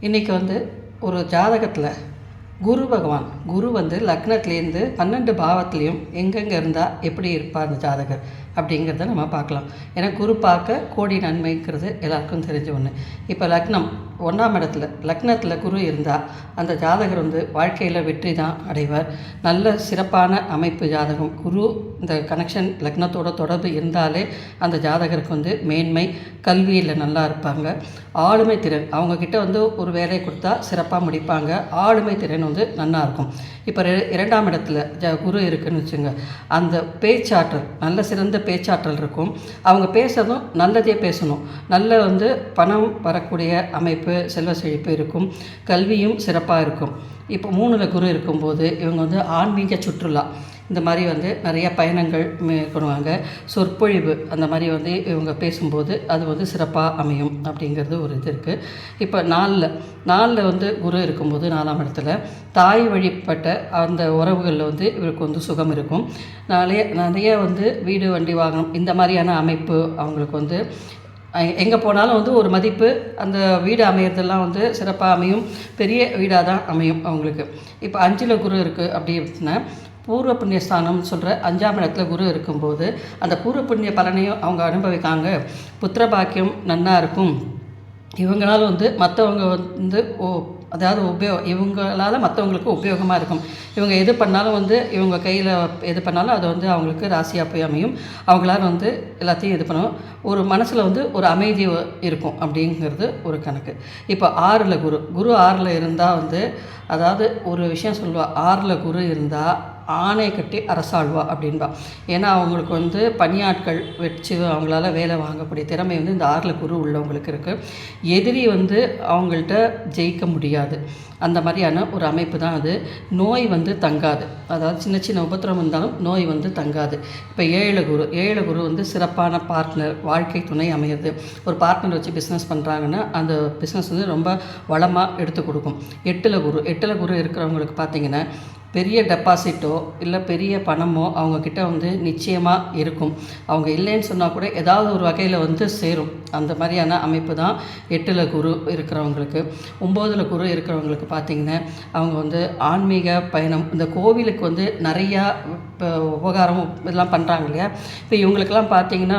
இன்றைக்கி ஒரு ஜாதகத்தில் குரு பகவான் லக்னத்துலேருந்து 12 பாவத்துலேயும் எங்கெங்கே இருந்தால் எப்படி இருப்பார் அந்த ஜாதகர் அப்படிங்கிறத நம்ம பார்க்கலாம். ஏன்னா குரு பார்க்க கோடி நன்மைங்கிறது எல்லாருக்கும் தெரிஞ்ச ஒன்று. இப்போ லக்னம் 1ஆம் இடத்துல லக்னத்தில் குரு இருந்தால் அந்த ஜாதகர் வாழ்க்கையில் வெற்றி தான் அடைவார். நல்ல சிறப்பான அமைப்பு ஜாதகம். குரு இந்த கனெக்ஷன் லக்னத்தோட தொடர்பு இருந்தாலே அந்த ஜாதகருக்கு மேன்மை, கல்வியில் நல்லா இருப்பாங்க. ஆளுமை திறன், அவங்கக்கிட்ட ஒரு வேலையை கொடுத்தா சிறப்பாக முடிப்பாங்க. ஆளுமை திறன் நல்லா இருக்கும். இப்போ 2ஆம் இடத்துல குரு இருக்குன்னு வச்சுங்க, அந்த பேச்சாற்றல், நல்ல சிறந்த பேச்சாற்றல் இருக்கும். அவங்க பேசுறதும் நல்லதே பேசணும். நல்ல பணம் வரக்கூடிய அமைப்பு, செல்வ செழிப்பு இருக்கும். கல்வியும் சிறப்பாக இருக்கும். இப்போ 3ல் குரு இருக்கும்போது இவங்க ஆன்மீக சுற்றுலா இந்த மாதிரி நிறைய பயணங்கள் மேற்கொள்வாங்க. சொற்பொழிவு அந்த மாதிரி இவங்க பேசும்போது அது சிறப்பாக அமையும் அப்படிங்கிறது ஒரு இது இருக்குது. இப்போ 4ல் குரு இருக்கும்போது 4ஆம் இடத்துல தாய் வழிபட்ட அந்த உறவுகளில் இவருக்கு சுகம் இருக்கும். நிறைய வீடு, வண்டி, வாகனம் இந்த மாதிரியான அமைப்பு அவங்களுக்கு எங்கே போனாலும் ஒரு மதிப்பு, அந்த வீடு அமையிறதெல்லாம் சிறப்பாக அமையும். பெரிய வீடாக தான் அமையும் அவங்களுக்கு. இப்போ 5ல் குரு இருக்குது அப்படின்னா பூர்வ புண்ணியஸ்தானம்னு சொல்கிற 5ஆம் இடத்துல குரு இருக்கும்போது அந்த பூர்வ புண்ணிய பலனையும் அவங்க அனுபவிக்காங்க. புத்திர பாக்கியம் நன்னா இருக்கும். இவங்களால் மற்றவங்க அதாவது இவங்களால் மற்றவங்களுக்கு உபயோகமாக இருக்கும். இவங்க எது பண்ணாலும் இவங்க கையில் எது பண்ணாலும் அது அவங்களுக்கு ராசியாக போய் அமையும். அவங்களால எல்லாத்தையும் இது பண்ணுவோம். ஒரு மனசில் ஒரு அமைதி இருக்கும் அப்படிங்கிறது ஒரு கணக்கு. இப்போ 6ல் குரு 6ல் இருந்தால் அதாவது ஒரு விஷயம் சொல்லுவாள், 6ல் குரு இருந்தால் ஆணை கட்டி அரசாழ்வா அப்படின்பா. ஏன்னா அவங்களுக்கு பணியாட்கள் வச்சு அவங்களால வேலை வாங்கக்கூடிய திறமை இந்த 6ல் குரு உள்ளவங்களுக்கு இருக்குது. எதிரி அவங்கள்ட்ட ஜெயிக்க முடியாது. அந்த மாதிரியான ஒரு அமைப்பு தான் அது. நோய் தங்காது. அதாவது சின்ன சின்ன உபத்திரம் இருந்தாலும் நோய் தங்காது. இப்போ 7ல் குரு சிறப்பான பார்ட்னர், வாழ்க்கை துணை அமையிறது. ஒரு பார்ட்னர் வச்சு பிஸ்னஸ் பண்ணுறாங்கன்னா அந்த பிஸ்னஸ் ரொம்ப வளமாக எடுத்து கொடுக்கும். 8ல் குரு இருக்கிறவங்களுக்கு பார்த்திங்கன்னா பெரிய டெபாசிட்டோ இல்லை பெரிய பணமோ அவங்கக்கிட்ட நிச்சயமாக இருக்கும். அவங்க இல்லைன்னு சொன்னால் கூட ஏதாவது ஒரு வகையில் சேரும். அந்த மாதிரியான அமைப்பு தான் 8ல் குரு இருக்கிறவங்களுக்கு. 9ல் குரு இருக்கிறவங்களுக்கு பார்த்திங்கன்னா அவங்க ஆன்மீக பயணம், இந்த கோவிலுக்கு நிறையா இப்போ உபகாரம் இதெல்லாம் பண்ணுறாங்க இல்லையா. இப்போ இவங்களுக்கெல்லாம் பார்த்திங்கன்னா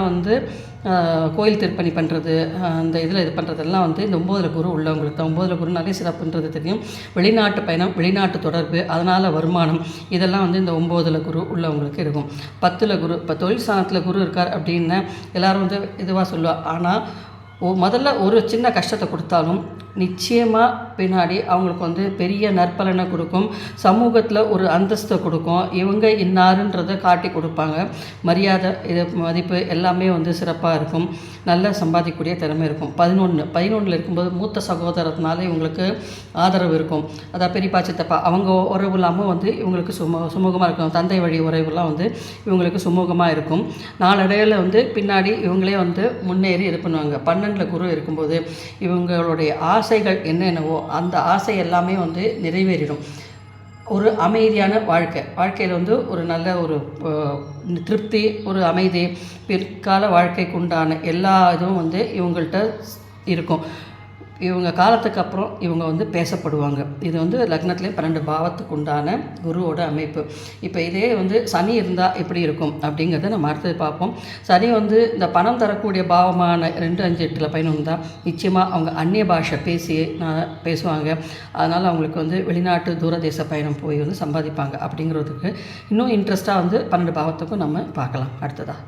கோயில் திருப்பணி பண்ணுறது, அந்த இதில் இது பண்ணுறதெல்லாம் இந்த 9ல் குரு உள்ளவங்களுக்கு தான். 9ல் குரு நிறைய சிறப்புன்றது தெரியும். வெளிநாட்டு பயணம், வெளிநாட்டு தொடர்பு, அதனால் வருமானம், இதெல்லாம் இந்த 9ல் குரு உள்ளவங்களுக்கு இருக்கும். 10ல் குரு, இப்போ தொழில் ஸ்தானத்தில் குரு இருக்கார் அப்படின்னு எல்லோரும் இதுவாக சொல்லுவாள். ஆனால் முதல்ல ஒரு சின்ன கஷ்டத்தை கொடுத்தாலும் நிச்சயமாக பின்னாடி அவங்களுக்கு பெரிய நற்பலனை கொடுக்கும். சமூகத்தில் ஒரு அந்தஸ்தை கொடுக்கும். இவங்க இன்னாருன்றதை காட்டி கொடுப்பாங்க. மரியாதை, இது மதிப்பு எல்லாமே சிறப்பாக இருக்கும். நல்லா சம்பாதிக்கக்கூடிய திறமை இருக்கும். 11ல் இருக்கும்போது மூத்த சகோதரத்தினால இவங்களுக்கு ஆதரவு இருக்கும். அதாவது பெரியப்பா, சித்தப்பா அவங்க உறவு இல்லாமல் இவங்களுக்கு சுமூகமாக இருக்கும். தந்தை வழி உறவுலாம் இவங்களுக்கு சுமூகமாக இருக்கும். நாளடைவில் பின்னாடி இவங்களே முன்னேறி இது பண்ணுவாங்க. 12ல் குரு இருக்கும்போது இவங்களுடைய ஆசைகள் என்னென்னவோ அந்த ஆசை எல்லாமே நிறைவேறிடும். ஒரு அமைதியான வாழ்க்கையில் ஒரு நல்ல ஒரு திருப்தி, ஒரு அமைதி, பிற்கால வாழ்க்கைக்கு உண்டான எல்லா இதுவும் இவங்கள்ட்ட இருக்கும். இவங்க காலத்துக்கு அப்புறம் இவங்க பேசப்படுவாங்க. இது லக்னத்துலேயே 12 பாவத்துக்கு உண்டான குருவோட அமைப்பு. இப்போ இதே சனி இருந்தால் எப்படி இருக்கும் அப்படிங்கிறத நம்ம அடுத்தது பார்ப்போம். சனி இந்த பணம் தரக்கூடிய பாவமான 2, 5, 8ல் பயணம் தான் நிச்சயமாக அவங்க அந்நிய பாஷை பேசுவாங்க. அதனால் அவங்களுக்கு வெளிநாட்டு தூரதேச பயணம் போய் சம்பாதிப்பாங்க. அப்படிங்கிறதுக்கு இன்னும் இன்ட்ரெஸ்ட்டாக 12 பாவத்துக்கும் நம்ம பார்க்கலாம் அடுத்ததாக.